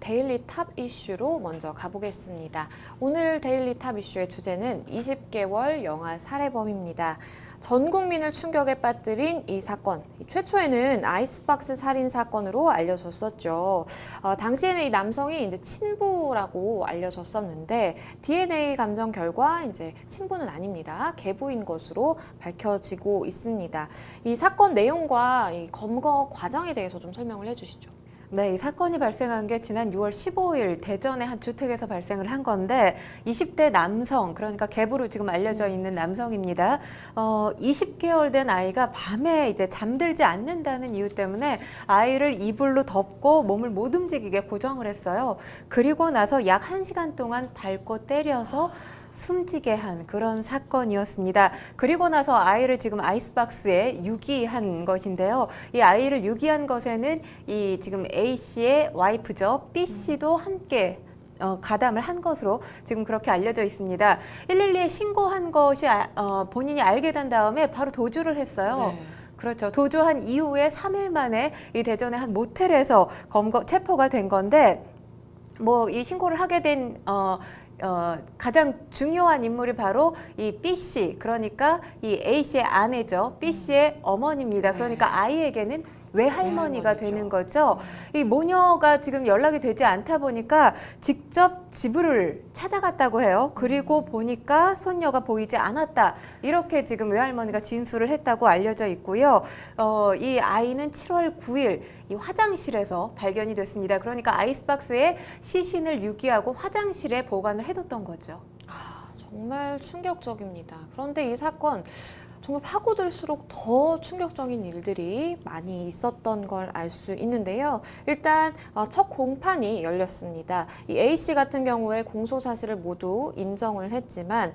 데일리 탑 이슈로 먼저 가보겠습니다. 오늘 데일리 탑 이슈의 주제는 20개월 영아 살해범입니다. 전 국민을 충격에 빠뜨린 이 사건, 최초에는 아이스박스 살인 사건으로 알려졌었죠. 당시에는 이 남성이 이제 친부라고 알려졌었는데 DNA 감정 결과 이제 친부는 아닙니다. 계부인 것으로 밝혀지고 있습니다. 이 사건 내용과 이 검거 과정에 대해서 좀 설명을 해주시죠. 네, 이 사건이 발생한 게 지난 6월 15일 대전의 한 주택에서 발생을 한 건데 20대 남성, 그러니까 계부로 지금 알려져 있는 남성입니다. 20개월 된 아이가 밤에 이제 잠들지 않는다는 이유 때문에 아이를 이불로 덮고 몸을 못 움직이게 고정을 했어요. 그리고 나서 약 1시간 동안 밟고 때려서 숨지게 한 그런 사건이었습니다. 그리고 나서 아이를 지금 아이스박스에 유기한 것인데요. 이 아이를 유기한 것에는 이 지금 A 씨의 와이프죠. B 씨도 함께 가담을 한 것으로 지금 그렇게 알려져 있습니다. 112에 신고한 것이 본인이 알게 된 다음에 바로 도주를 했어요. 네. 그렇죠. 도주한 이후에 3일 만에 이 대전의 한 모텔에서 체포가 된 건데, 뭐 이 신고를 하게 된 가장 중요한 인물이 바로 이 B 씨, 그러니까 이 A 씨의 아내죠. B 씨의 어머니입니다. 그러니까 아이에게는 외할머니가 되는 거죠. 이 모녀가 지금 연락이 되지 않다 보니까 직접 집을 찾아갔다고 해요. 그리고 보니까 손녀가 보이지 않았다. 이렇게 지금 외할머니가 진술을 했다고 알려져 있고요. 이 아이는 7월 9일 이 화장실에서 발견이 됐습니다. 그러니까 아이스박스에 시신을 유기하고 화장실에 보관을 해뒀던 거죠. 정말 충격적입니다. 그런데 이 사건 정말 파고들수록 더 충격적인 일들이 많이 있었던 걸 알 수 있는데요. 일단 첫 공판이 열렸습니다. 이 A씨 같은 경우에 공소 사실을 모두 인정을 했지만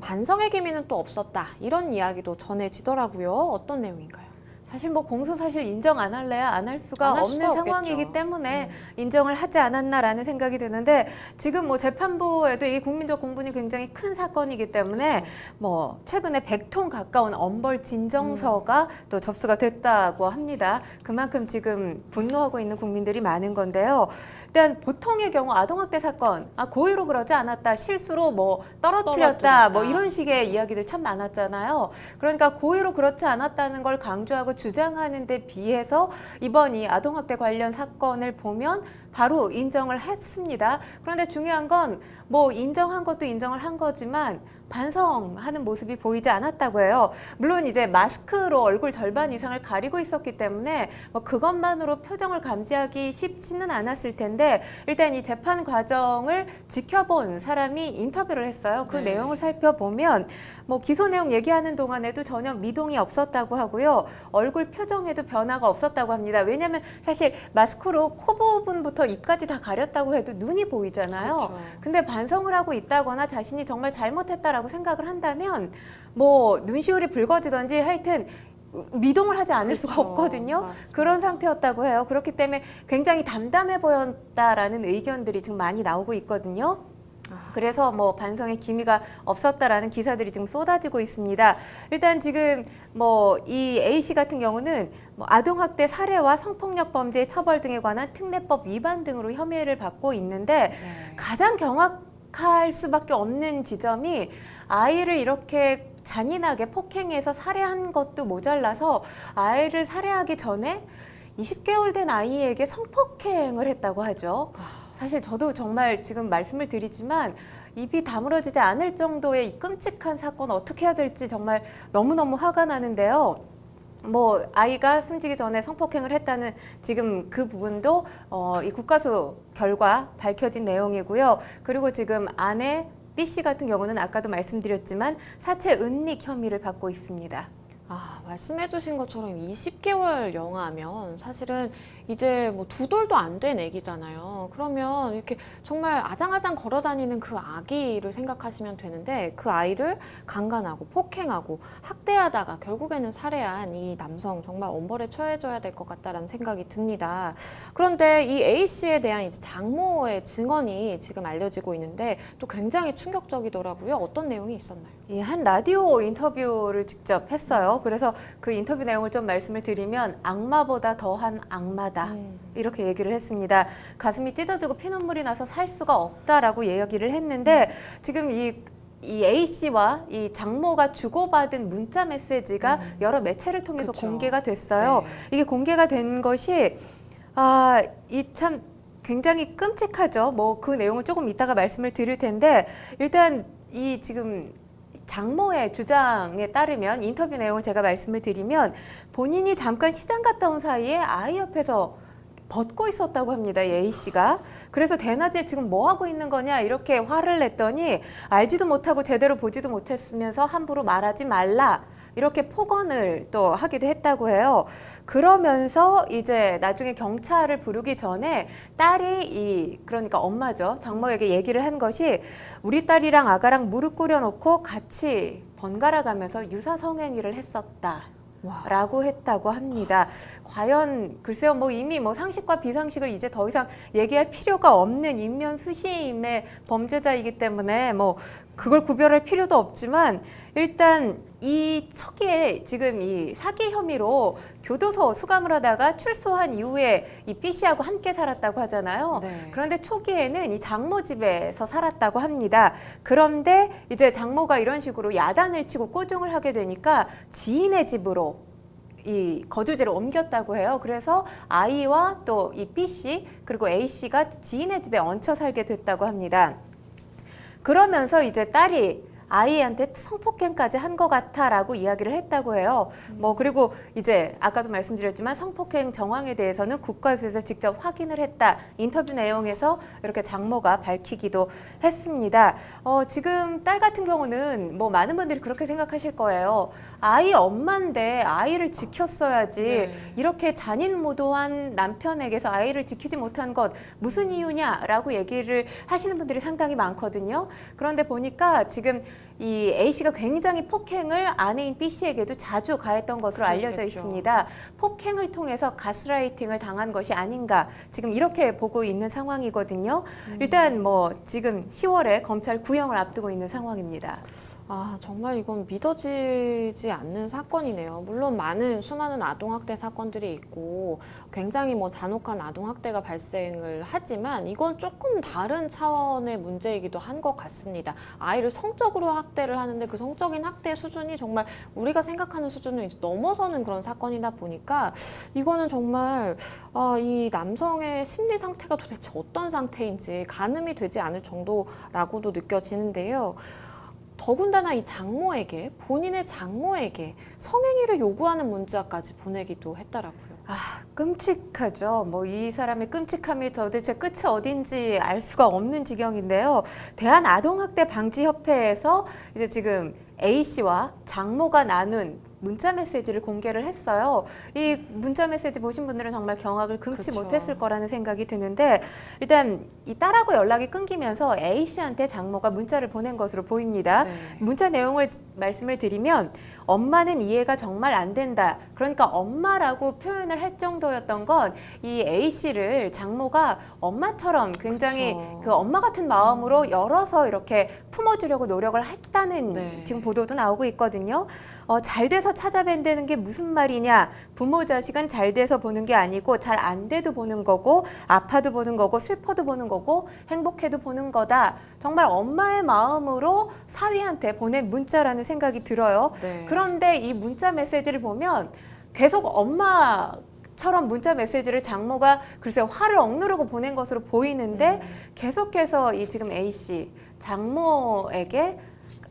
반성의 기미는 또 없었다. 이런 이야기도 전해지더라고요. 어떤 내용인가요? 사실 뭐 공소 사실 인정 안 할래야 안 할 수가 안할 없는 수가 상황이기 없겠죠. 때문에 인정을 하지 않았나라는 생각이 드는데, 지금 뭐 재판부에도 이 국민적 공분이 굉장히 큰 사건이기 때문에 뭐 최근에 100통 가까운 엄벌 진정서가 또 접수가 됐다고 합니다. 그만큼 지금 분노하고 있는 국민들이 많은 건데요. 일단 보통의 경우 아동학대 사건, 고의로 그러지 않았다, 실수로 뭐 떨어뜨렸다, 뭐 이런 식의 이야기들 참 많았잖아요. 그러니까 고의로 그렇지 않았다는 걸 강조하고 주장하는 데 비해서 이번 이 아동학대 관련 사건을 보면 바로 인정을 했습니다. 그런데 중요한 건 뭐 인정한 것도 인정을 한 거지만 반성하는 모습이 보이지 않았다고 해요. 물론 이제 마스크로 얼굴 절반 이상을 가리고 있었기 때문에 뭐 그것만으로 표정을 감지하기 쉽지는 않았을 텐데, 일단 이 재판 과정을 지켜본 사람이 인터뷰를 했어요. 그 내용을 살펴보면 뭐 기소 내용 얘기하는 동안에도 전혀 미동이 없었다고 하고요. 얼굴 표정에도 변화가 없었다고 합니다. 왜냐하면 사실 마스크로 코 부분부터 입까지 다 가렸다고 해도 눈이 보이잖아요. 그렇죠. 근데 반성을 하고 있다거나 자신이 정말 잘못했다라고 생각을 한다면 뭐 눈시울이 붉어지던지 하여튼 미동을 하지 않을 수가 없거든요. 맞습니다. 그런 상태였다고 해요. 그렇기 때문에 굉장히 담담해 보였다라는 의견들이 지금 많이 나오고 있거든요. 그래서 뭐 반성의 기미가 없었다라는 기사들이 지금 쏟아지고 있습니다. 일단 지금 뭐 이 A 씨 같은 경우는 뭐 아동학대 살해와 성폭력 범죄 처벌 등에 관한 특례법 위반 등으로 혐의를 받고 있는데, 가장 경악할 수밖에 없는 지점이 아이를 이렇게 잔인하게 폭행해서 살해한 것도 모자라서 아이를 살해하기 전에 20개월 된 아이에게 성폭행을 했다고 하죠. 사실 저도 정말 지금 말씀을 드리지만 입이 다물어지지 않을 정도의 이 끔찍한 사건, 어떻게 해야 될지 정말 너무너무 화가 나는데요. 뭐 아이가 숨지기 전에 성폭행을 했다는 지금 그 부분도 이 국가수 결과 밝혀진 내용이고요. 그리고 지금 아내 B 씨 같은 경우는 아까도 말씀드렸지만 사체 은닉 혐의를 받고 있습니다. 말씀해주신 것처럼 20개월 영아면 사실은 이제 뭐 2돌도 안 된 애기잖아요. 그러면 이렇게 정말 아장아장 걸어다니는 그 아기를 생각하시면 되는데, 그 아이를 강간하고 폭행하고 학대하다가 결국에는 살해한 이 남성, 정말 엄벌에 처해져야 될 것 같다라는 생각이 듭니다. 그런데 이 A 씨에 대한 이제 장모의 증언이 지금 알려지고 있는데 또 굉장히 충격적이더라고요. 어떤 내용이 있었나요? 한 라디오 인터뷰를 직접 했어요. 그래서 그 인터뷰 내용을 좀 말씀을 드리면, 악마보다 더한 악마다. 이렇게 얘기를 했습니다. 가슴이 찢어지고 피눈물이 나서 살 수가 없다라고 이야기를 했는데 지금 이 A 씨와 이 장모가 주고받은 문자 메시지가 여러 매체를 통해서 그쵸. 공개가 됐어요. 네. 이게 공개가 된 것이 이 참 굉장히 끔찍하죠. 뭐 그 내용을 조금 이따가 말씀을 드릴 텐데 일단 이 지금 장모의 주장에 따르면 인터뷰 내용을 제가 말씀을 드리면 본인이 잠깐 시장 갔다 온 사이에 아이 옆에서 벗고 있었다고 합니다. A 씨가. 그래서 대낮에 지금 뭐 하고 있는 거냐 이렇게 화를 냈더니 알지도 못하고 제대로 보지도 못했으면서 함부로 말하지 말라. 이렇게 폭언을 또 하기도 했다고 해요. 그러면서 이제 나중에 경찰을 부르기 전에 딸이 그러니까 엄마죠. 장모에게 얘기를 한 것이 우리 딸이랑 아가랑 무릎 꿇여놓고 같이 번갈아 가면서 유사 성행위를 했었다. 와. 라고 했다고 합니다. 과연 글쎄요, 뭐 이미 뭐 상식과 비상식을 이제 더 이상 얘기할 필요가 없는 인면수시임의 범죄자이기 때문에 뭐 그걸 구별할 필요도 없지만 일단 이 초기에 지금 이 사기 혐의로 교도소 수감을 하다가 출소한 이후에 이 B 씨하고 함께 살았다고 하잖아요. 네. 그런데 초기에는 이 장모 집에서 살았다고 합니다. 그런데 이제 장모가 이런 식으로 야단을 치고 꼬종을 하게 되니까 지인의 집으로 이 거주지를 옮겼다고 해요. 그래서 아이와 또 이 B 씨 그리고 A 씨가 지인의 집에 얹혀 살게 됐다고 합니다. 그러면서 이제 딸이 아이한테 성폭행까지 한 것 같아라고 이야기를 했다고 해요. 뭐 그리고 이제 아까도 말씀드렸지만 성폭행 정황에 대해서는 국가수에서 직접 확인을 했다. 인터뷰 내용에서 이렇게 장모가 밝히기도 했습니다. 지금 딸 같은 경우는 뭐 많은 분들이 그렇게 생각하실 거예요. 아이 엄마인데 아이를 지켰어야지. 네. 이렇게 잔인무도한 남편에게서 아이를 지키지 못한 것 무슨 이유냐라고 얘기를 하시는 분들이 상당히 많거든요. 그런데 보니까 지금 이 A 씨가 굉장히 폭행을 아내인 B 씨에게도 자주 가했던 것으로 알려져 그랬겠죠. 있습니다. 폭행을 통해서 가스라이팅을 당한 것이 아닌가 지금 이렇게 보고 있는 상황이거든요. 일단 뭐 지금 10월에 검찰 구형을 앞두고 있는 상황입니다. 아, 정말 이건 믿어지지 않는 사건이네요. 물론 수많은 아동학대 사건들이 있고 굉장히 뭐 잔혹한 아동학대가 발생을 하지만 이건 조금 다른 차원의 문제이기도 한 것 같습니다. 아이를 성적으로 학대를 하는데 그 성적인 학대 수준이 정말 우리가 생각하는 수준을 이제 넘어서는 그런 사건이다 보니까 이거는 정말 이 남성의 심리 상태가 도대체 어떤 상태인지 가늠이 되지 않을 정도라고도 느껴지는데요. 더군다나 이 본인의 장모에게 성행위를 요구하는 문자까지 보내기도 했더라고요. 끔찍하죠. 뭐 이 사람의 끔찍함이 도대체 끝이 어딘지 알 수가 없는 지경인데요. 대한아동학대방지협회에서 이제 지금 A 씨와 장모가 나눈 문자 메시지를 공개를 했어요. 이 문자 메시지 보신 분들은 정말 경악을 금치 그쵸. 못했을 거라는 생각이 드는데 일단 이 딸하고 연락이 끊기면서 A 씨한테 장모가 문자를 보낸 것으로 보입니다. 네. 문자 내용을 말씀을 드리면 엄마는 이해가 정말 안 된다. 그러니까 엄마라고 표현을 할 정도였던 건 이 A 씨를 장모가 엄마처럼 굉장히 그쵸. 그 엄마 같은 마음으로 열어서 이렇게 품어주려고 노력을 했다는 네. 지금 보도도 나오고 있거든요. 잘 돼서 찾아뵌다는 게 무슨 말이냐. 부모 자식은 잘 돼서 보는 게 아니고 잘 안 돼도 보는 거고 아파도 보는 거고 슬퍼도 보는 거고 행복해도 보는 거다. 정말 엄마의 마음으로 사위한테 보낸 문자라는 생각이 들어요. 네. 그런데 이 문자 메시지를 보면 계속 엄마처럼 문자 메시지를 장모가 글쎄 화를 억누르고 보낸 것으로 보이는데 계속해서 이 지금 A 씨 장모에게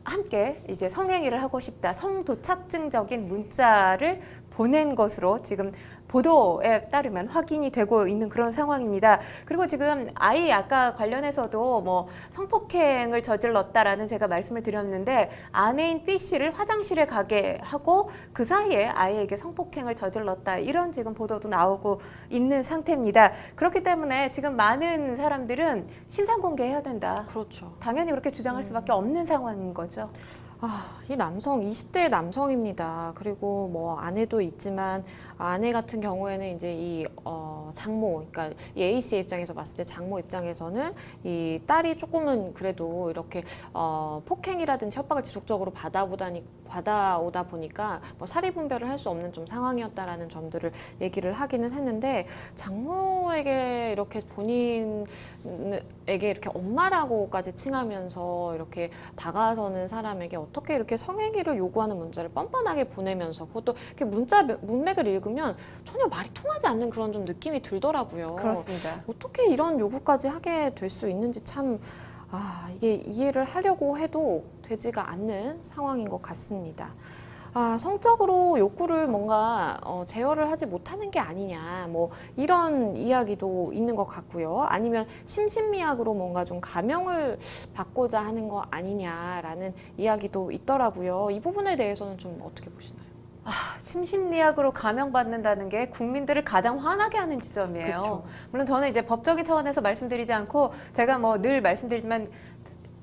함께 이제 성행위를 하고 싶다. 성도착증적인 문자를 보낸 것으로 지금 보도에 따르면 확인이 되고 있는 그런 상황입니다. 그리고 지금 아이 아까 관련해서도 뭐 성폭행을 저질렀다라는 제가 말씀을 드렸는데 아내인 B 씨를 화장실에 가게 하고 그 사이에 아이에게 성폭행을 저질렀다 이런 지금 보도도 나오고 있는 상태입니다. 그렇기 때문에 지금 많은 사람들은 신상 공개해야 된다. 그렇죠. 당연히 그렇게 주장할 수밖에 없는 상황인 거죠. 이 남성, 20대 남성입니다. 그리고 뭐 아내도 있지만 아내 같은 경우에는 이제 이 장모, 그러니까 이 A 씨의 입장에서 봤을 때 장모 입장에서는 이 딸이 조금은 그래도 이렇게 폭행이라든지 협박을 지속적으로 받아오다 보니까 뭐 사리 분별을 할 수 없는 좀 상황이었다라는 점들을 얘기를 하기는 했는데 장모에게 이렇게 본인에게 이렇게 엄마라고까지 칭하면서 이렇게 다가서는 사람에게 어떻게 이렇게 성행위를 요구하는 문자를 뻔뻔하게 보내면서 그것도 이렇게 문맥을 읽으면 전혀 말이 통하지 않는 그런 좀 느낌이 들더라고요. 그렇습니다. 어떻게 이런 요구까지 하게 될 수 있는지 참 이게 이해를 하려고 해도 되지가 않는 상황인 것 같습니다. 성적으로 욕구를 뭔가 제어를 하지 못하는 게 아니냐, 뭐 이런 이야기도 있는 것 같고요. 아니면 심신미약으로 뭔가 좀 감형을 받고자 하는 거 아니냐라는 이야기도 있더라고요. 이 부분에 대해서는 좀 어떻게 보시나요? 심신미약으로 감형받는다는 게 국민들을 가장 화나게 하는 지점이에요. 그쵸. 물론 저는 이제 법적인 차원에서 말씀드리지 않고 제가 뭐 늘 말씀드리지만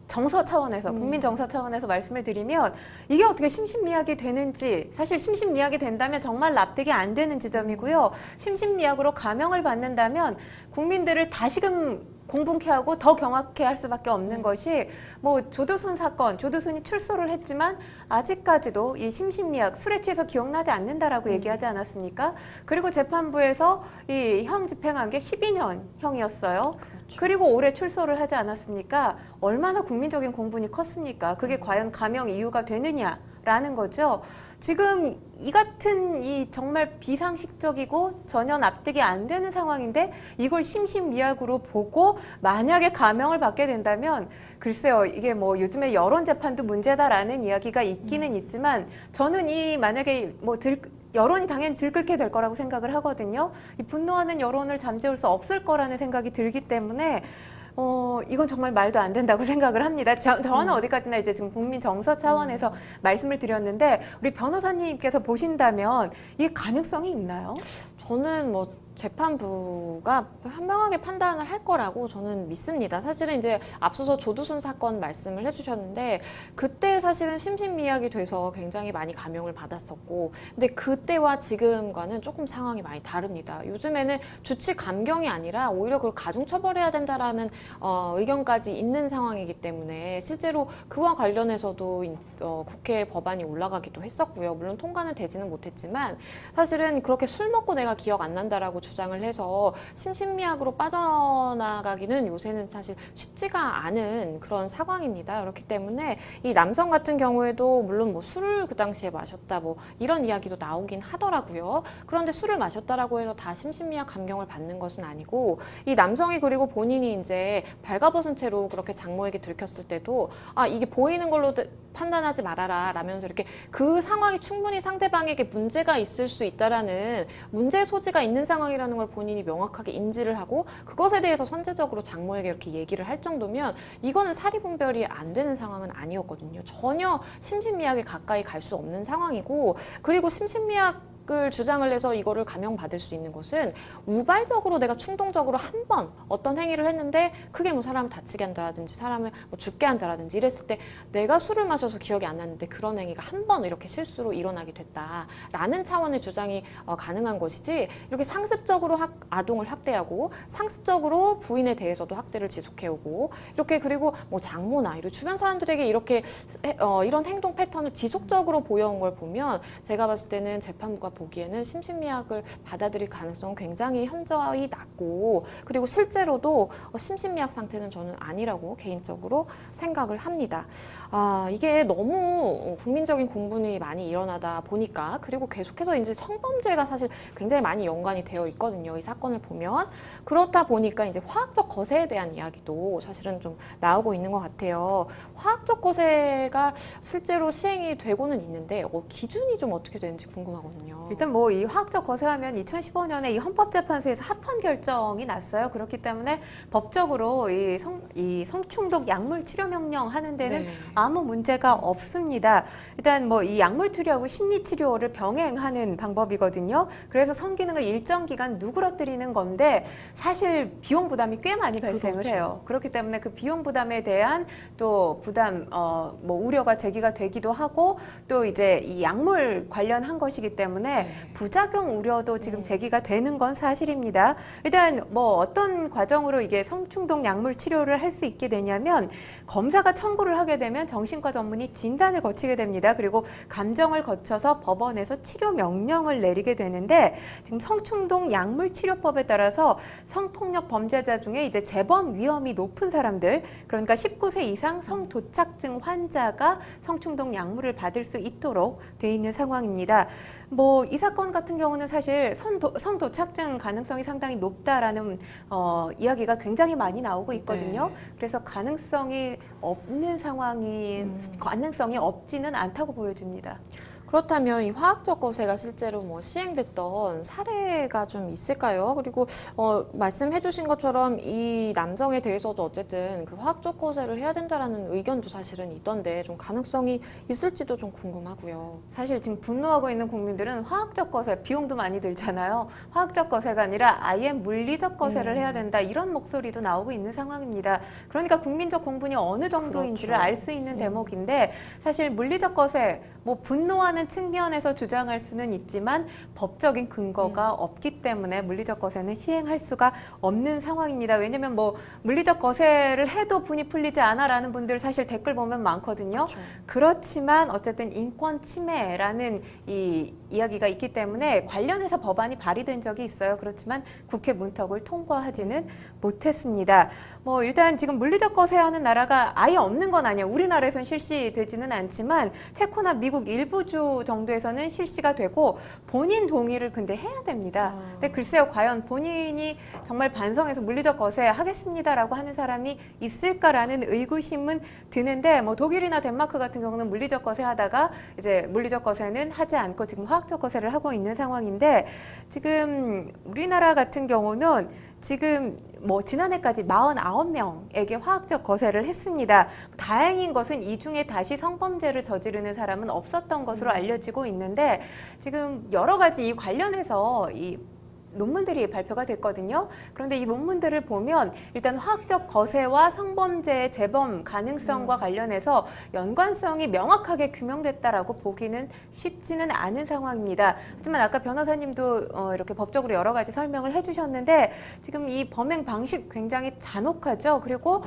정서 차원에서 국민 정서 차원에서 말씀을 드리면 이게 어떻게 심신미약이 되는지, 사실 심신미약이 된다면 정말 납득이 안 되는 지점이고요. 심신미약으로 감형을 받는다면 국민들을 다시금 공분케 하고 더 경악해 할 수밖에 없는 것이 뭐 조두순 사건, 조두순이 출소를 했지만 아직까지도 이 심신미약, 술에 취해서 기억나지 않는다라고 얘기하지 않았습니까? 그리고 재판부에서 이 형 집행한 게 12년형이었어요. 그렇죠. 그리고 올해 출소를 하지 않았습니까? 얼마나 국민적인 공분이 컸습니까? 그게 과연 감형 이유가 되느냐라는 거죠. 지금 이 같은 이 정말 비상식적이고 전혀 납득이 안 되는 상황인데 이걸 심신미약으로 보고 만약에 감형을 받게 된다면 글쎄요, 이게 뭐 요즘에 여론 재판도 문제다라는 이야기가 있기는 있지만 저는 이 만약에 뭐 여론이 당연히 들끓게 될 거라고 생각을 하거든요. 이 분노하는 여론을 잠재울 수 없을 거라는 생각이 들기 때문에 이건 정말 말도 안 된다고 생각을 합니다. 저는 어디까지나 이제 지금 국민 정서 차원에서 말씀을 드렸는데 우리 변호사님께서 보신다면 이게 가능성이 있나요? 저는 뭐 재판부가 현명하게 판단을 할 거라고 저는 믿습니다. 사실은 이제 앞서서 조두순 사건 말씀을 해주셨는데 그때 사실은 심신미약이 돼서 굉장히 많이 감형을 받았었고 근데 그때와 지금과는 조금 상황이 많이 다릅니다. 요즘에는 주치 감경이 아니라 오히려 그걸 가중처벌해야 된다라는 의견까지 있는 상황이기 때문에 실제로 그와 관련해서도 국회 법안이 올라가기도 했었고요. 물론 통과는 되지는 못했지만 사실은 그렇게 술 먹고 내가 기억 안 난다라고 주장을 해서 심신미약으로 빠져나가기는 요새는 사실 쉽지가 않은 그런 상황입니다. 그렇기 때문에 이 남성 같은 경우에도 물론 뭐 술을 그 당시에 마셨다 뭐 이런 이야기도 나오긴 하더라고요. 그런데 술을 마셨다라고 해서 다 심신미약 감경을 받는 것은 아니고 이 남성이 그리고 본인이 이제 발가벗은 채로 그렇게 장모에게 들켰을 때도 이게 보이는 걸로 판단하지 말아라 라면서 이렇게 그 상황이 충분히 상대방에게 문제가 있을 수 있다라는 문제 소지가 있는 상황이라는 걸 본인이 명확하게 인지를 하고 그것에 대해서 선제적으로 장모에게 이렇게 얘기를 할 정도면 이거는 사리 분별이 안 되는 상황은 아니었거든요. 전혀 심신미약에 가까이 갈 수 없는 상황이고 그리고 심신미약을 주장을 해서 이거를 감형받을 수 있는 것은 우발적으로 내가 충동적으로 한 번 어떤 행위를 했는데 크게 뭐 사람을 다치게 한다라든지 사람을 뭐 죽게 한다라든지 이랬을 때 내가 술을 마셔서 기억이 안 났는데 그런 행위가 한 번 이렇게 실수로 일어나게 됐다라는 차원의 주장이 가능한 것이지 이렇게 상습적으로 아동을 학대하고 상습적으로 부인에 대해서도 학대를 지속해오고 이렇게 그리고 뭐 장모나 이런 주변 사람들에게 이렇게 이런 행동 패턴을 지속적으로 보여온 걸 보면 제가 봤을 때는 재판부가 보기에는 심신미약을 받아들일 가능성은 굉장히 현저히 낮고 그리고 실제로도 심신미약 상태는 저는 아니라고 개인적으로 생각을 합니다. 이게 너무 국민적인 공분이 많이 일어나다 보니까 그리고 계속해서 이제 성범죄가 사실 굉장히 많이 연관이 되어 있거든요. 이 사건을 보면 그렇다 보니까 이제 화학적 거세에 대한 이야기도 사실은 좀 나오고 있는 것 같아요. 화학적 거세가 실제로 시행이 되고는 있는데 기준이 좀 어떻게 되는지 궁금하거든요. 일단 뭐 이 화학적 거세하면 2015년에 이 헌법재판소에서 합헌 결정이 났어요. 그렇기 때문에 법적으로 이 성충독 약물 치료 명령 하는 데는 네. 아무 문제가 없습니다. 일단 뭐 이 약물 치료하고 심리 치료를 병행하는 방법이거든요. 그래서 성기능을 일정 기간 누그러뜨리는 건데 사실 비용 부담이 꽤 많이 발생을 그렇죠. 해요. 그렇기 때문에 그 비용 부담에 대한 또 부담 뭐 우려가 제기가 되기도 하고 또 이제 이 약물 관련한 것이기 때문에 네. 부작용 우려도 지금 제기가 되는 건 사실입니다. 일단 뭐 어떤 과정으로 이게 성충동 약물 치료를 할 수 있게 되냐면 검사가 청구를 하게 되면 정신과 전문의 진단을 거치게 됩니다. 그리고 감정을 거쳐서 법원에서 치료 명령을 내리게 되는데 지금 성충동 약물 치료법에 따라서 성폭력 범죄자 중에 이제 재범 위험이 높은 사람들, 그러니까 19세 이상 성도착증 환자가 성충동 약물을 받을 수 있도록 돼 있는 상황입니다. 뭐 이 사건 같은 경우는 사실 성도착증 가능성이 상당히 높다라는 이야기가 굉장히 많이 나오고 있거든요. 네. 그래서 가능성이 없지는 않다고 보여집니다. 그렇다면 이 화학적 거세가 실제로 뭐 시행됐던 사례가 좀 있을까요? 그리고 말씀해주신 것처럼 이 남성에 대해서도 어쨌든 그 화학적 거세를 해야 된다라는 의견도 사실은 있던데 좀 가능성이 있을지도 좀 궁금하고요. 사실 지금 분노하고 있는 국민들은 화학적 거세, 비용도 많이 들잖아요. 화학적 거세가 아니라 아예 물리적 거세를 해야 된다, 이런 목소리도 나오고 있는 상황입니다. 그러니까 국민적 공분이 어느 정도인지를 그렇죠. 알 수 있는 대목인데 사실 물리적 거세, 뭐 분노하는 측면에서 주장할 수는 있지만 법적인 근거가 없기 때문에 물리적 거세는 시행할 수가 없는 상황입니다. 왜냐면 뭐 물리적 거세를 해도 분이 풀리지 않아라는 분들 사실 댓글 보면 많거든요. 그렇죠. 그렇지만 어쨌든 인권 침해라는 이 이야기가 있기 때문에 관련해서 법안이 발의된 적이 있어요. 그렇지만 국회 문턱을 통과하지는 못했습니다. 뭐 일단 지금 물리적 거세하는 나라가 아예 없는 건 아니에요. 우리나라에선 실시되지는 않지만 체코나 미국 일부주 정도에서는 실시가 되고 본인 동의를 근데 해야 됩니다. 근데 글쎄요, 과연 본인이 정말 반성해서 물리적 거세 하겠습니다라고 하는 사람이 있을까라는 의구심은 드는데 뭐 독일이나 덴마크 같은 경우는 물리적 거세 하다가 이제 물리적 거세는 하지 않고 지금 화학적 거세를 하고 있는 상황인데 지금 우리나라 같은 경우는 지금 뭐 지난해까지 49명에게 화학적 거세를 했습니다. 다행인 것은 이 중에 다시 성범죄를 저지르는 사람은 없었던 것으로 알려지고 있는데 지금 여러 가지 이 관련해서 이 논문들이 발표가 됐거든요. 그런데 이 논문들을 보면 일단 화학적 거세와 성범죄의 재범 가능성과 관련해서 연관성이 명확하게 규명됐다라고 보기는 쉽지는 않은 상황입니다. 하지만 아까 변호사님도 이렇게 법적으로 여러 가지 설명을 해주셨는데 지금 이 범행 방식 굉장히 잔혹하죠. 그리고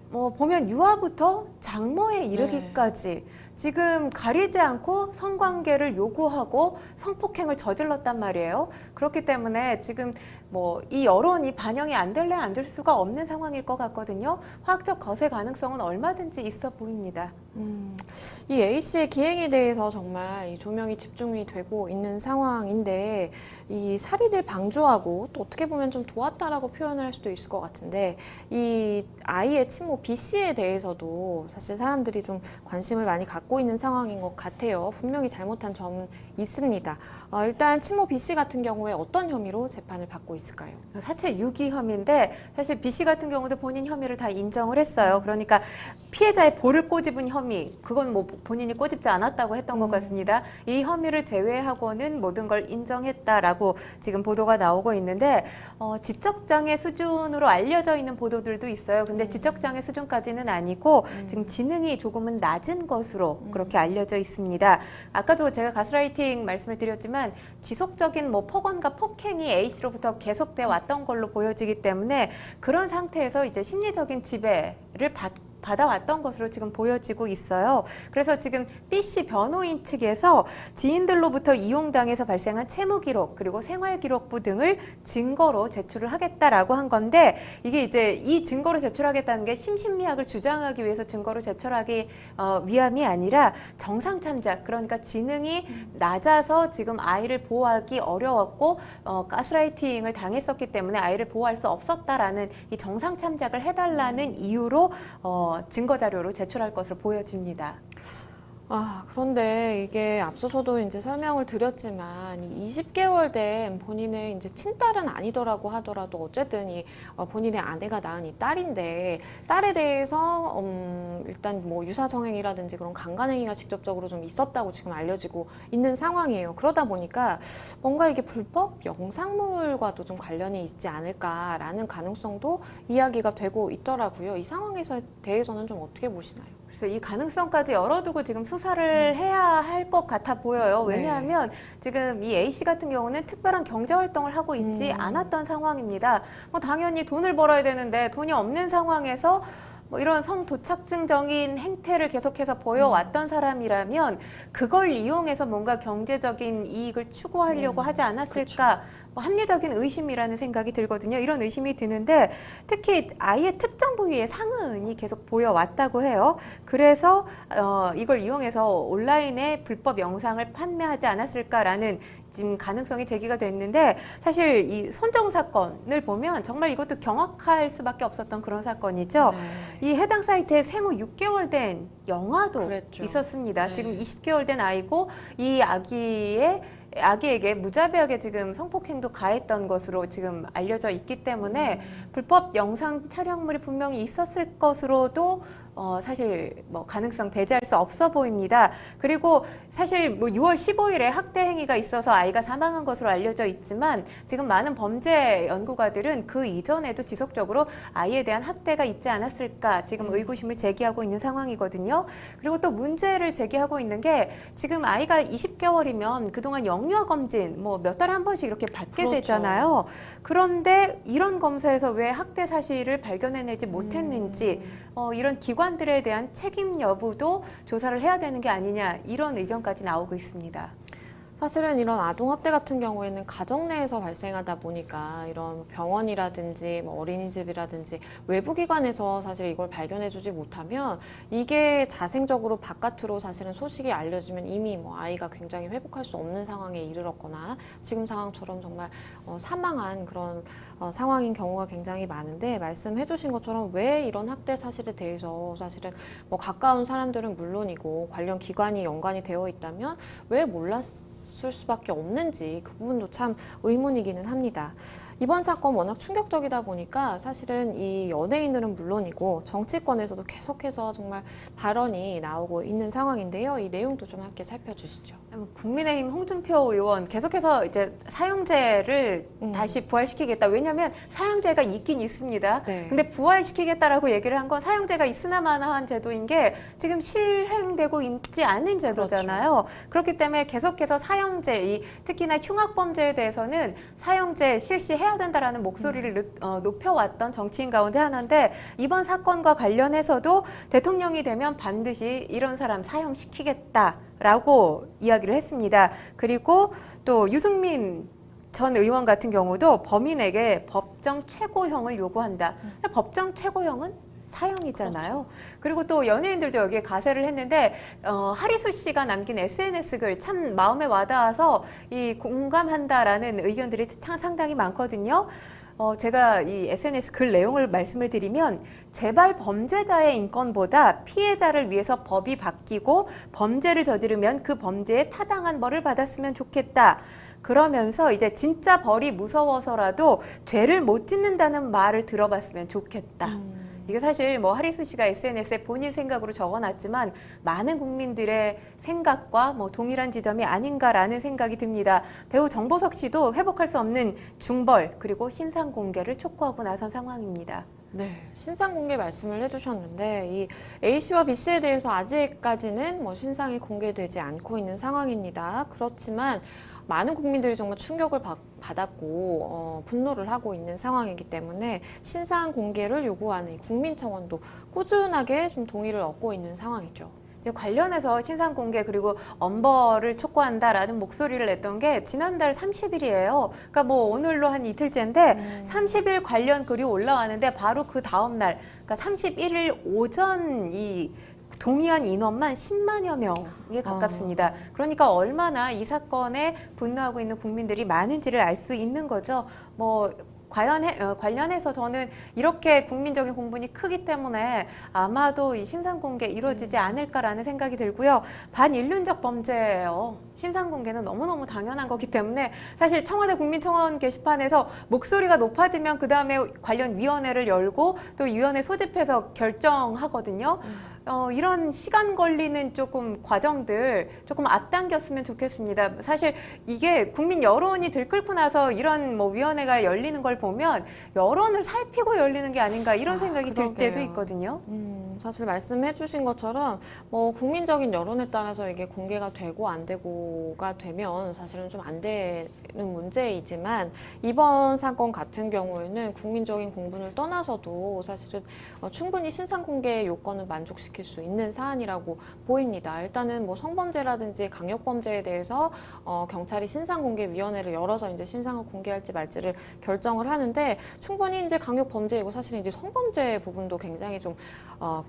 뭐 보면 유아부터 장모에 이르기까지 지금 가리지 않고 성관계를 요구하고 성폭행을 저질렀단 말이에요. 그렇기 때문에 지금 뭐 이 여론이 반영이 안 될래 안 될 수가 없는 상황일 것 같거든요. 화학적 거세 가능성은 얼마든지 있어 보입니다. 이 A씨의 기행에 대해서 정말 이 조명이 집중이 되고 있는 상황인데 이 살인을 방조하고 또 어떻게 보면 좀 도왔다라고 표현을 할 수도 있을 것 같은데 이 아이의 친모 B씨에 대해서도 사실 사람들이 좀 관심을 많이 갖고 있는 상황인 것 같아요. 분명히 잘못한 점은 있습니다. 일단 친모 B씨 같은 경우에 어떤 혐의로 재판을 받고 있을까요? 사체 유기 혐의인데 사실 B씨 같은 경우도 본인 혐의를 다 인정을 했어요. 그러니까 피해자의 볼을 꼬집은 혐의, 그건 뭐 본인이 꼬집지 않았다고 했던 것 같습니다. 이 혐의를 제외하고는 모든 걸 인정했다라고 지금 보도가 나오고 있는데 지적장애 수준으로 알려져 있는 보도들도 있어요. 근데 지적장애 수준까지는 아니고 지금 지능이 조금은 낮은 것으로 그렇게 알려져 있습니다. 아까도 제가 가스라이팅 말씀을 드렸지만 지속적인 뭐 폭언과 폭행이 A씨로부터 계속돼 왔던 걸로 보여지기 때문에 그런 상태에서 이제 심리적인 지배를 받아왔던 것으로 지금 보여지고 있어요. 그래서 지금 B씨 변호인 측에서 지인들로부터 이용당해서 발생한 채무 기록 그리고 생활 기록부 등을 증거로 제출을 하겠다라고 한 건데 이게 이제 이 증거로 제출하겠다는 게 심신미약을 주장하기 위해서 증거로 제출하기 위함이 아니라 정상 참작, 그러니까 지능이 낮아서 지금 아이를 보호하기 어려웠고 가스라이팅을 당했었기 때문에 아이를 보호할 수 없었다라는 이 정상 참작을 해달라는 이유로 증거 자료로 제출할 것으로 보여집니다. 그런데 이게 앞서서도 이제 설명을 드렸지만 20개월 된 본인의 이제 친딸은 아니더라고 하더라도 어쨌든 본인의 아내가 낳은 이 딸인데 딸에 대해서 일단 뭐 유사성행이라든지 그런 강간행위가 직접적으로 좀 있었다고 지금 알려지고 있는 상황이에요. 그러다 보니까 뭔가 이게 불법 영상물과도 좀 관련이 있지 않을까라는 가능성도 이야기가 되고 있더라고요. 이 상황에 대해서는 좀 어떻게 보시나요? 그래서 이 가능성까지 열어두고 지금 수사를 해야 할 것 같아 보여요. 네. 왜냐하면 지금 이 A씨 같은 경우는 특별한 경제 활동을 하고 있지 않았던 상황입니다. 당연히 돈을 벌어야 되는데 돈이 없는 상황에서 이런 성도착증적인 행태를 계속해서 보여왔던 사람이라면 그걸 이용해서 뭔가 경제적인 이익을 추구하려고 하지 않았을까. 합리적인 의심이라는 생각이 들거든요. 이런 의심이 드는데 특히 아이의 특정 부위에 상흔이 계속 보여왔다고 해요. 그래서 이걸 이용해서 온라인에 불법 영상을 판매하지 않았을까라는 지금 가능성이 제기가 됐는데 사실 이 손정 사건을 보면 정말 이것도 경악할 수밖에 없었던 그런 사건이죠. 네. 이 해당 사이트에 생후 6개월 된 영아도 그랬죠. 있었습니다. 네. 지금 20개월 된 아이고 이 아기에게 무자비하게 지금 성폭행도 가했던 것으로 지금 알려져 있기 때문에 불법 영상 촬영물이 분명히 있었을 것으로도 사실 가능성 배제할 수 없어 보입니다. 그리고 사실 6월 15일에 학대 행위가 있어서 아이가 사망한 것으로 알려져 있지만 지금 많은 범죄 연구가들은 그 이전에도 지속적으로 아이에 대한 학대가 있지 않았을까 지금 의구심을 제기하고 있는 상황이거든요. 그리고 또 문제를 제기하고 있는 게 지금 아이가 20개월이면 그동안 영유아 검진 몇 달에 한 번씩 이렇게 받게 그렇죠. 되잖아요. 그런데 이런 검사에서 왜 학대 사실을 발견해내지 못했는지 이런 기관들에 대한 책임 여부도 조사를 해야 되는 게 아니냐 이런 의견까지 나오고 있습니다. 사실은 이런 아동학대 같은 경우에는 가정 내에서 발생하다 보니까 이런 병원이라든지 어린이집이라든지 외부기관에서 사실 이걸 발견해주지 못하면 이게 자생적으로 바깥으로 사실은 소식이 알려지면 이미 아이가 굉장히 회복할 수 없는 상황에 이르렀거나 지금 상황처럼 정말 사망한 그런 상황인 경우가 굉장히 많은데 말씀해주신 것처럼 왜 이런 학대 사실에 대해서 사실은 가까운 사람들은 물론이고 관련 기관이 연관이 되어 있다면 왜 몰랐을 수밖에 없는지 그 부분도 참 의문이기는 합니다. 이번 사건 워낙 충격적이다 보니까 사실은 이 연예인들은 물론이고 정치권에서도 계속해서 정말 발언이 나오고 있는 상황인데요. 이 내용도 좀 함께 살펴주시죠. 국민의힘 홍준표 의원 계속해서 이제 사형제를 다시 부활시키겠다. 왜냐하면 사형제가 있긴 있습니다. 네. 근데 부활시키겠다라고 얘기를 한 건 사형제가 있으나 마나한 제도인 게 지금 실행되고 있지 않은 제도잖아요. 그렇죠. 그렇기 때문에 계속해서 사형제, 특히나 흉악범죄에 대해서는 사형제 실시해야 된다라는 목소리를 높여왔던 정치인 가운데 하나인데 이번 사건과 관련해서도 대통령이 되면 반드시 이런 사람 사형시키겠다라고 이야기를 했습니다. 그리고 또 유승민 전 의원 같은 경우도 범인에게 법정 최고형을 요구한다. 법정 최고형은 사형이잖아요. 그렇죠. 그리고 또 연예인들도 여기에 가세를 했는데 하리수 씨가 남긴 SNS 글 참 마음에 와닿아서 공감한다라는 의견들이 상당히 많거든요. 제가 이 SNS 글 내용을 말씀을 드리면 재발 범죄자의 인권보다 피해자를 위해서 법이 바뀌고 범죄를 저지르면 그 범죄에 타당한 벌을 받았으면 좋겠다. 그러면서 이제 진짜 벌이 무서워서라도 죄를 못 짓는다는 말을 들어봤으면 좋겠다. 이게 사실 하리수 씨가 SNS에 본인 생각으로 적어놨지만 많은 국민들의 생각과 동일한 지점이 아닌가라는 생각이 듭니다. 배우 정보석 씨도 회복할 수 없는 중벌 그리고 신상 공개를 촉구하고 나선 상황입니다. 네, 신상 공개 말씀을 해주셨는데 이 A씨와 B씨에 대해서 아직까지는 신상이 공개되지 않고 있는 상황입니다. 그렇지만 많은 국민들이 정말 충격을 받았고 분노를 하고 있는 상황이기 때문에 신상 공개를 요구하는 이 국민청원도 꾸준하게 좀 동의를 얻고 있는 상황이죠. 관련해서 신상 공개 그리고 엄벌을 촉구한다라는 목소리를 냈던 게 지난달 30일이에요. 그러니까 오늘로 한 이틀째인데 30일 관련 글이 올라왔는데 바로 그 다음 날, 그러니까 31일 오전 동의한 인원만 10만여 명에 가깝습니다. 그러니까 얼마나 이 사건에 분노하고 있는 국민들이 많은지를 알 수 있는 거죠. 관련해서 저는 이렇게 국민적인 공분이 크기 때문에 아마도 이 신상공개 이루어지지 않을까라는 생각이 들고요. 반인륜적 범죄예요. 신상공개는 너무너무 당연한 거기 때문에 사실 청와대 국민청원 게시판에서 목소리가 높아지면 그 다음에 관련 위원회를 열고 또 위원회 소집해서 결정하거든요. 이런 시간 걸리는 조금 과정들 조금 앞당겼으면 좋겠습니다. 사실 이게 국민 여론이 들끓고 나서 이런 뭐 위원회가 열리는 걸 보면 여론을 살피고 열리는 게 아닌가 이런 생각이 들 때도 그러게요. 있거든요. 사실 말씀해 주신 것처럼 뭐 국민적인 여론에 따라서 이게 공개가 되고 안 되고가 되면 사실은 좀 안 되는 문제이지만 이번 사건 같은 경우에는 국민적인 공분을 떠나서도 사실은 충분히 신상 공개 요건을 만족시킬 수 있는 사안이라고 보입니다. 일단은 뭐 성범죄라든지 강력범죄에 대해서 경찰이 신상공개위원회를 열어서 이제 신상을 공개할지 말지를 결정을 하는데 충분히 이제 강력범죄이고 사실은 이제 성범죄 부분도 굉장히 좀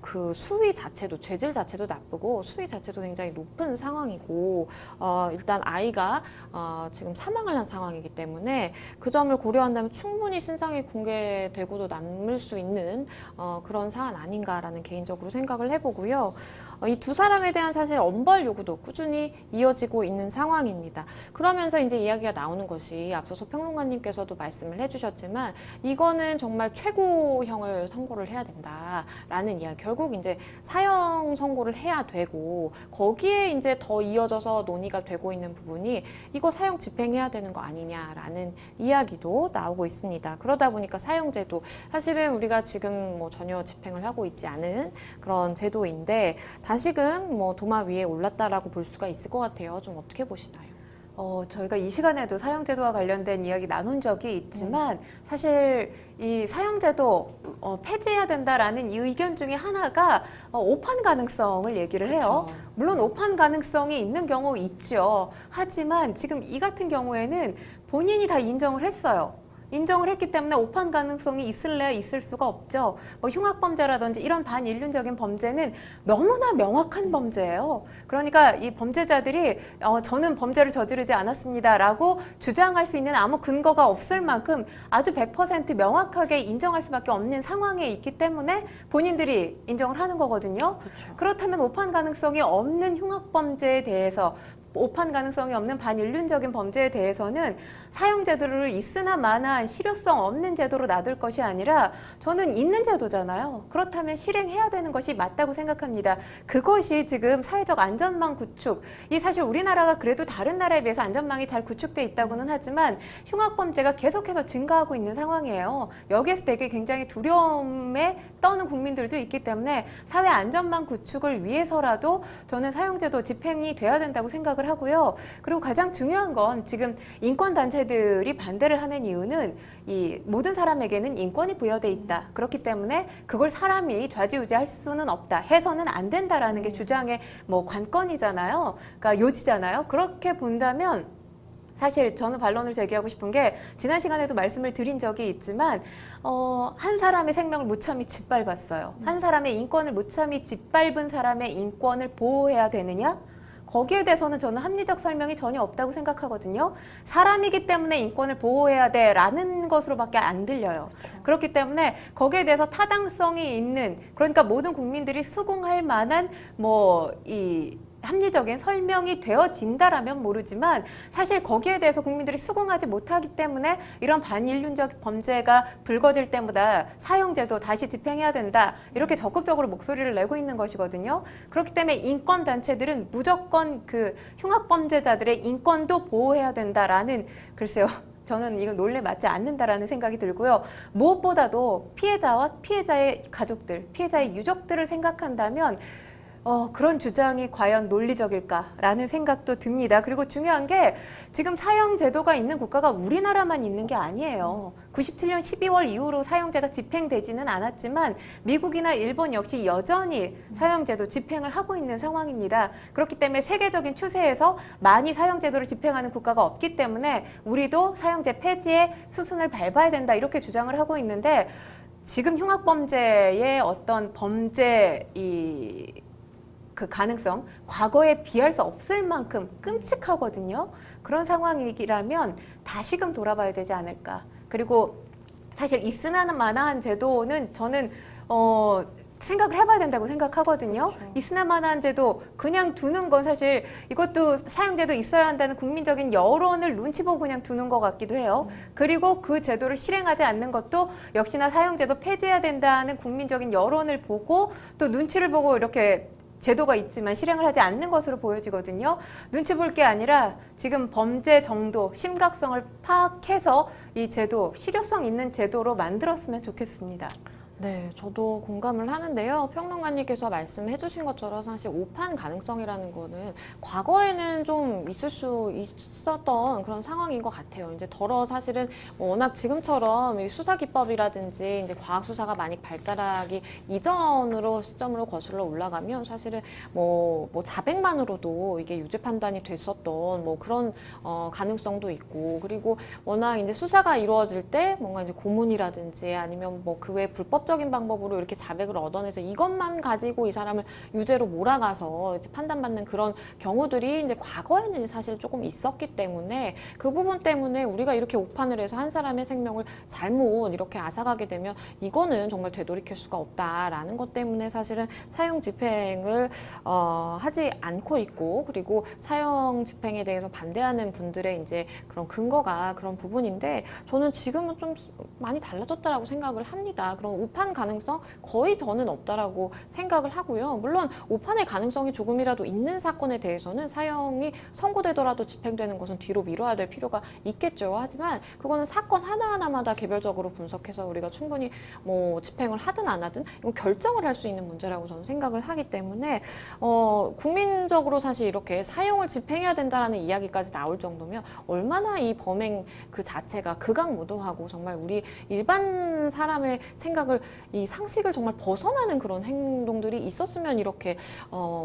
그 수위 자체도 죄질 자체도 나쁘고 수위 자체도 굉장히 높은 상황이고 일단 아이가 지금 사망을 한 상황이기 때문에 그 점을 고려한다면 충분히 신상이 공개되고도 남을 수 있는 그런 사안 아닌가라는 개인적으로 생각을 해보고요. 이 두 사람에 대한 사실 엄벌 요구도 꾸준히 이어지고 있는 상황입니다. 그러면서 이제 이야기가 나오는 것이 앞서서 평론가님께서도 말씀을 해주셨지만 이거는 정말 최고형을 선고를 해야 된다라는 이야기. 결국 이제 사형 선고를 해야 되고 거기에 이제 더 이어져서 논의가 되고 있는 부분이 이거 사형 집행해야 되는 거 아니냐라는 이야기도 나오고 있습니다. 그러다 보니까 사형제도 사실은 우리가 지금 뭐 전혀 집행을 하고 있지 않은 그런 제도인데 다시금 뭐 도마 위에 올랐다라고 볼 수가 있을 것 같아요. 좀 어떻게 보시나요? 저희가 이 시간에도 사형제도와 관련된 이야기 나눈 적이 있지만 사실 이 사형제도 폐지해야 된다라는 이 의견 중에 하나가 오판 가능성을 얘기를 해요. 그쵸. 물론 오판 가능성이 있는 경우 있죠. 하지만 지금 이 같은 경우에는 본인이 다 인정을 했어요. 인정을 했기 때문에 오판 가능성이 있을래야 있을 수가 없죠. 뭐 흉악범죄라든지 이런 반인륜적인 범죄는 너무나 명확한 범죄예요. 그러니까 이 범죄자들이 저는 범죄를 저지르지 않았습니다라고 주장할 수 있는 아무 근거가 없을 만큼 아주 100% 명확하게 인정할 수밖에 없는 상황에 있기 때문에 본인들이 인정을 하는 거거든요. 그렇죠. 그렇다면 오판 가능성이 없는 흉악범죄에 대해서 오판 가능성이 없는 반인륜적인 범죄에 대해서는 사형제도를 있으나 마나한 실효성 없는 제도로 놔둘 것이 아니라 저는 있는 제도잖아요. 그렇다면 실행해야 되는 것이 맞다고 생각합니다. 그것이 지금 사회적 안전망 구축, 이 사실 우리나라가 그래도 다른 나라에 비해서 안전망이 잘 구축돼 있다고는 하지만 흉악범죄가 계속해서 증가하고 있는 상황이에요. 여기에서 되게 굉장히 두려움에 떠는 국민들도 있기 때문에 사회 안전망 구축을 위해서라도 저는 사형제도 집행이 돼야 된다고 생각을 하고요. 그리고 가장 중요한 건 지금 인권단체들이 반대를 하는 이유는 이 모든 사람에게는 인권이 부여돼 있다. 그렇기 때문에 그걸 사람이 좌지우지할 수는 없다. 해서는 안 된다라는 게 주장의 뭐 관건이잖아요. 그러니까 요지잖아요. 그렇게 본다면 사실 저는 반론을 제기하고 싶은 게 지난 시간에도 말씀을 드린 적이 있지만 한 사람의 생명을 무참히 짓밟았어요. 한 사람의 인권을 무참히 짓밟은 사람의 인권을 보호해야 되느냐? 거기에 대해서는 저는 합리적 설명이 전혀 없다고 생각하거든요. 사람이기 때문에 인권을 보호해야 돼라는 것으로밖에 안 들려요. 그렇죠. 그렇기 때문에 거기에 대해서 타당성이 있는, 그러니까 모든 국민들이 수긍할 만한 이 합리적인 설명이 되어진다라면 모르지만 사실 거기에 대해서 국민들이 수긍하지 못하기 때문에 이런 반인륜적 범죄가 불거질 때마다 사형제도 다시 집행해야 된다 이렇게 적극적으로 목소리를 내고 있는 것이거든요. 그렇기 때문에 인권단체들은 무조건 그 흉악범죄자들의 인권도 보호해야 된다라는, 글쎄요, 저는 이건 논리에 맞지 않는다라는 생각이 들고요. 무엇보다도 피해자와 피해자의 가족들, 피해자의 유족들을 생각한다면 그런 주장이 과연 논리적일까라는 생각도 듭니다. 그리고 중요한 게 지금 사형 제도가 있는 국가가 우리나라만 있는 게 아니에요. 97년 12월 이후로 사형제가 집행되지는 않았지만 미국이나 일본 역시 여전히 사형제도 집행을 하고 있는 상황입니다. 그렇기 때문에 세계적인 추세에서 많이 사형제도를 집행하는 국가가 없기 때문에 우리도 사형제 폐지의 수순을 밟아야 된다 이렇게 주장을 하고 있는데 지금 흉악범죄의 어떤 범죄 그 가능성, 과거에 비할 수 없을 만큼 끔찍하거든요. 그런 상황이라면 다시금 돌아봐야 되지 않을까. 그리고 사실 있으나 마나한 제도는 저는 생각을 해봐야 된다고 생각하거든요. 그렇죠. 있으나 마나한 제도 그냥 두는 건 사실 이것도 사용제도 있어야 한다는 국민적인 여론을 눈치 보고 그냥 두는 것 같기도 해요. 그리고 그 제도를 실행하지 않는 것도 역시나 사용제도 폐지해야 된다는 국민적인 여론을 보고 또 눈치를 보고 이렇게 제도가 있지만 실행을 하지 않는 것으로 보여지거든요. 눈치 볼 게 아니라 지금 범죄 정도, 심각성을 파악해서 이 제도, 실효성 있는 제도로 만들었으면 좋겠습니다. 네, 저도 공감을 하는데요. 평론가님께서 말씀해 주신 것처럼 사실 오판 가능성이라는 거는 과거에는 좀 있을 수 있었던 그런 상황인 것 같아요. 이제 사실은 워낙 지금처럼 이 수사 기법이라든지 이제 과학 수사가 많이 발달하기 이전으로 시점으로 거슬러 올라가면 사실은 뭐 자백만으로도 이게 유죄 판단이 됐었던 뭐 그런 가능성도 있고, 그리고 워낙 이제 수사가 이루어질 때 뭔가 이제 고문이라든지 아니면 뭐 그 외 불법 적인 방법으로 이렇게 자백을 얻어내서 이것만 가지고 이 사람을 유죄로 몰아가서 이제 판단받는 그런 경우들이 이제 과거에는 사실 조금 있었기 때문에 그 부분 때문에 우리가 이렇게 오판을 해서 한 사람의 생명을 잘못 이렇게 앗아가게 되면 이거는 정말 되돌이킬 수가 없다라는 것 때문에 사실은 사형 집행을 하지 않고 있고, 그리고 사형 집행에 대해서 반대하는 분들의 이제 그런 근거가 그런 부분인데, 저는 지금은 좀 많이 달라졌다라고 생각을 합니다. 그런 오판 가능성 거의 저는 없다라고 생각을 하고요. 물론 오판의 가능성이 조금이라도 있는 사건에 대해서는 사형이 선고되더라도 집행되는 것은 뒤로 미뤄야 될 필요가 있겠죠. 하지만 그거는 사건 하나하나마다 개별적으로 분석해서 우리가 충분히 뭐 집행을 하든 안 하든 이건 결정을 할 수 있는 문제라고 저는 생각을 하기 때문에 국민적으로 사실 이렇게 사형을 집행해야 된다라는 이야기까지 나올 정도면 얼마나 이 범행 그 자체가 극악무도하고 정말 우리 일반 사람의 생각을 이 상식을 정말 벗어나는 그런 행동들이 있었으면 이렇게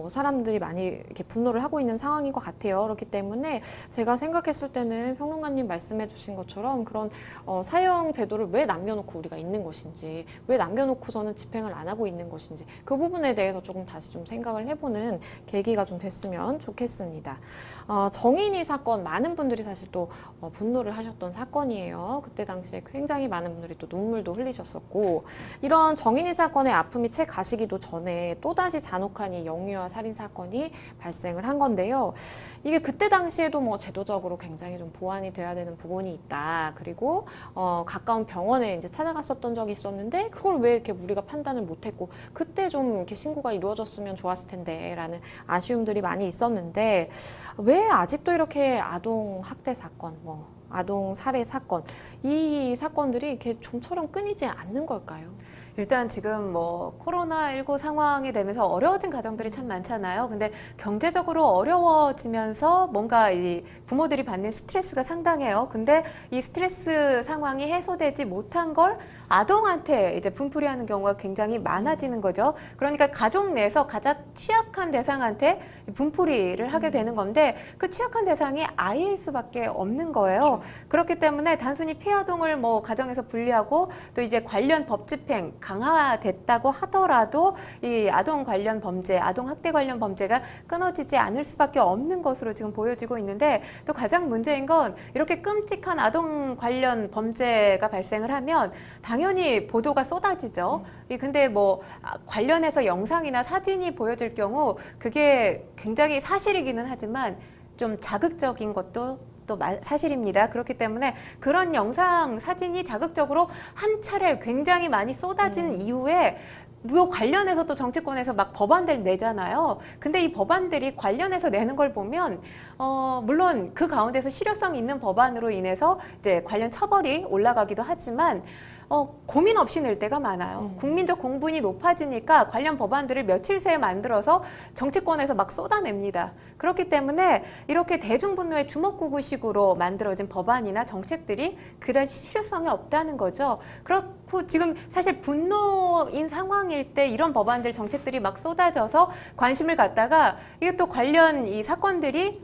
사람들이 많이 이렇게 분노를 하고 있는 상황인 것 같아요. 그렇기 때문에 제가 생각했을 때는 평론가님 말씀해 주신 것처럼 그런 사형 제도를 왜 남겨놓고 우리가 있는 것인지, 왜 남겨놓고서는 집행을 안 하고 있는 것인지, 그 부분에 대해서 조금 다시 좀 생각을 해보는 계기가 좀 됐으면 좋겠습니다. 정인이 사건, 많은 분들이 사실 또 분노를 하셨던 사건이에요. 그때 당시에 굉장히 많은 분들이 또 눈물도 흘리셨었고, 이런 정인이 사건의 아픔이 채 가시기도 전에 또다시 잔혹한 이 영유아 살인 사건이 발생을 한 건데요. 이게 그때 당시에도 뭐 제도적으로 굉장히 좀 보완이 돼야 되는 부분이 있다. 그리고 가까운 병원에 이제 찾아갔었던 적이 있었는데 그걸 왜 이렇게 우리가 판단을 못했고 그때 좀 이렇게 신고가 이루어졌으면 좋았을 텐데라는 아쉬움들이 많이 있었는데, 왜 아직도 이렇게 아동 학대 사건, 아동 살해 사건, 이 사건들이 이렇게 좀처럼 끊이지 않는 걸까요? 일단 지금 코로나19 상황이 되면서 어려워진 가정들이 참 많잖아요. 근데 경제적으로 어려워지면서 뭔가 이 부모들이 받는 스트레스가 상당해요. 근데 이 스트레스 상황이 해소되지 못한 걸 아동한테 이제 분풀이하는 경우가 굉장히 많아지는 거죠. 그러니까 가족 내에서 가장 취약한 대상한테 분풀이를 하게 되는 건데, 그 취약한 대상이 아이일 수밖에 없는 거예요. 그렇죠. 그렇기 때문에 단순히 피아동을 가정에서 분리하고 또 이제 관련 법 집행 강화됐다고 하더라도 이 아동 관련 범죄, 아동 학대 관련 범죄가 끊어지지 않을 수밖에 없는 것으로 지금 보여지고 있는데, 또 가장 문제인 건 이렇게 끔찍한 아동 관련 범죄가 발생을 하면 당연히 보도가 쏟아지죠. 근데 관련해서 영상이나 사진이 보여질 경우 그게 굉장히 사실이기는 하지만 좀 자극적인 것도 또 사실입니다. 그렇기 때문에 그런 영상, 사진이 자극적으로 한 차례 굉장히 많이 쏟아진 이후에 관련해서 또 정치권에서 막 법안들 내잖아요. 근데 이 법안들이 관련해서 내는 걸 보면 물론 그 가운데서 실효성 있는 법안으로 인해서 이제 관련 처벌이 올라가기도 하지만 고민 없이 낼 때가 많아요. 국민적 공분이 높아지니까 관련 법안들을 며칠 새에 만들어서 정치권에서 막 쏟아냅니다. 그렇기 때문에 이렇게 대중분노의 주먹구구식으로 만들어진 법안이나 정책들이 그다지 실효성이 없다는 거죠. 그렇고 지금 사실 분노인 상황일 때 이런 법안들, 정책들이 막 쏟아져서 관심을 갖다가 이게 또 관련 이 사건들이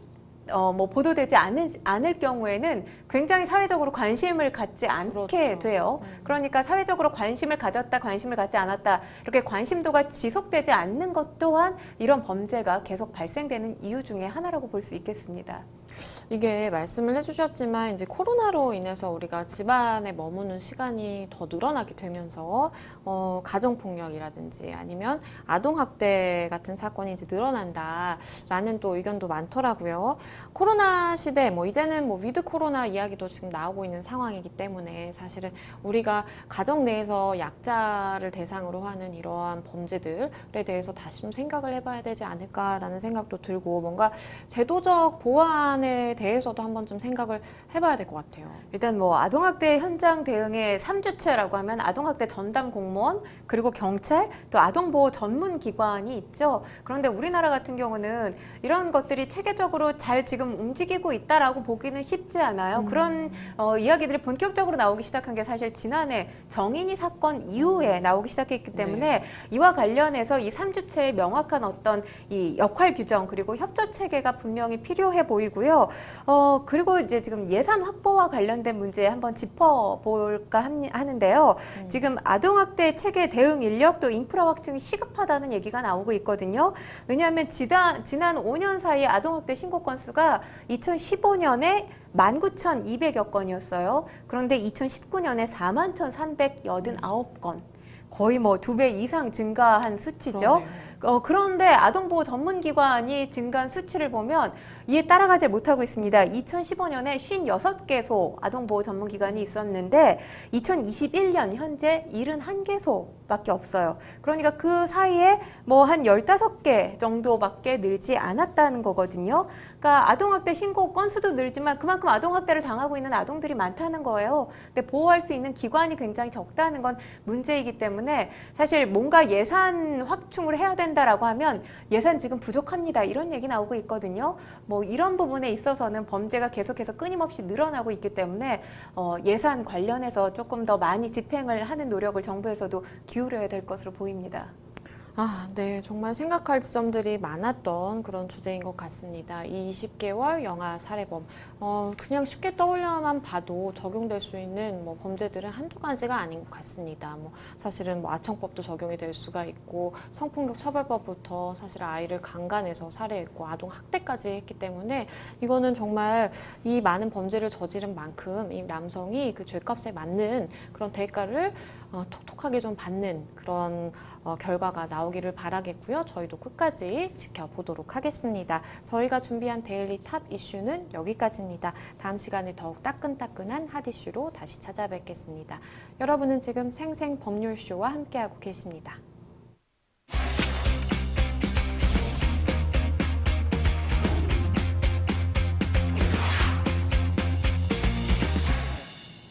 뭐 보도되지 않을 경우에는 굉장히 사회적으로 관심을 갖지 않게 그렇죠. 돼요. 그러니까 사회적으로 관심을 가졌다, 관심을 갖지 않았다 이렇게 관심도가 지속되지 않는 것 또한 이런 범죄가 계속 발생되는 이유 중에 하나라고 볼 수 있겠습니다. 이게 말씀을 해주셨지만 이제 코로나로 인해서 우리가 집안에 머무는 시간이 더 늘어나게 되면서 가정폭력이라든지 아니면 아동학대 같은 사건이 이제 늘어난다라는 또 의견도 많더라고요. 코로나 시대 뭐 이제는 뭐 위드 코로나 이야기도 지금 나오고 있는 상황이기 때문에 사실은 우리가 가정 내에서 약자를 대상으로 하는 이러한 범죄들에 대해서 다시 좀 생각을 해봐야 되지 않을까라는 생각도 들고 뭔가 제도적 보완에 대해서도 한번 좀 생각을 해봐야 될 것 같아요. 일단 뭐 아동학대 현장 대응의 3주체라고 하면 아동학대 전담 공무원, 그리고 경찰, 또 아동보호 전문기관이 있죠. 그런데 우리나라 같은 경우는 이런 것들이 체계적으로 잘 지금 움직이고 있다라고 보기는 쉽지 않아요. 그런 이야기들이 본격적으로 나오기 시작한 게 사실 지난해 정인이 사건 이후에 나오기 시작했기 때문에 이와 관련해서 이 3주체의 명확한 어떤 이 역할 규정 그리고 협조 체계가 분명히 필요해 보이고요. 그리고 이제 지금 예산 확보와 관련된 문제 한번 짚어볼까 하는데요. 지금 아동학대 체계 대응 인력 또 인프라 확충이 시급하다는 얘기가 나오고 있거든요. 왜냐하면 지난 5년 사이에 아동학대 신고 건수가 2015년에 19,200여 건이었어요. 그런데 2019년에 41,389건. 거의 뭐 2배 이상 증가한 수치죠. 그러네요. 그런데 아동보호 전문기관이 증가한 수치를 보면 이에 따라가지 못하고 있습니다. 2015년에 56개소 아동보호 전문기관이 있었는데 2021년 현재 71개소밖에 없어요. 그러니까 그 사이에 뭐 한 15개 정도밖에 늘지 않았다는 거거든요. 그러니까 아동학대 신고 건수도 늘지만 그만큼 아동학대를 당하고 있는 아동들이 많다는 거예요. 근데 보호할 수 있는 기관이 굉장히 적다는 건 문제이기 때문에 사실 뭔가 예산 확충을 해야 된다라고 하면 예산 지금 부족합니다. 이런 얘기 나오고 있거든요. 뭐 이런 부분에 있어서는 범죄가 계속해서 끊임없이 늘어나고 있기 때문에 예산 관련해서 조금 더 많이 집행을 하는 노력을 정부에서도 기울여야 될 것으로 보입니다. 네. 정말 생각할 지점들이 많았던 그런 주제인 것 같습니다. 이 20개월 영아 살해범. 그냥 쉽게 떠올려만 봐도 적용될 수 있는 뭐 범죄들은 한두 가지가 아닌 것 같습니다. 뭐 사실은 뭐 아청법도 적용이 될 수가 있고 성폭력 처벌법부터 사실 아이를 강간해서 살해했고 아동 학대까지 했기 때문에 이거는 정말 이 많은 범죄를 저지른 만큼 이 남성이 그 죄값에 맞는 그런 대가를 톡톡하게 좀 받는 그런 결과가 나오기를 바라겠고요. 저희도 끝까지 지켜보도록 하겠습니다. 저희가 준비한 데일리 탑 이슈는 여기까지입니다. 다음 시간에 더욱 따끈따끈한 핫 이슈로 다시 찾아뵙겠습니다. 여러분은 지금 생생법률쇼와 함께하고 계십니다.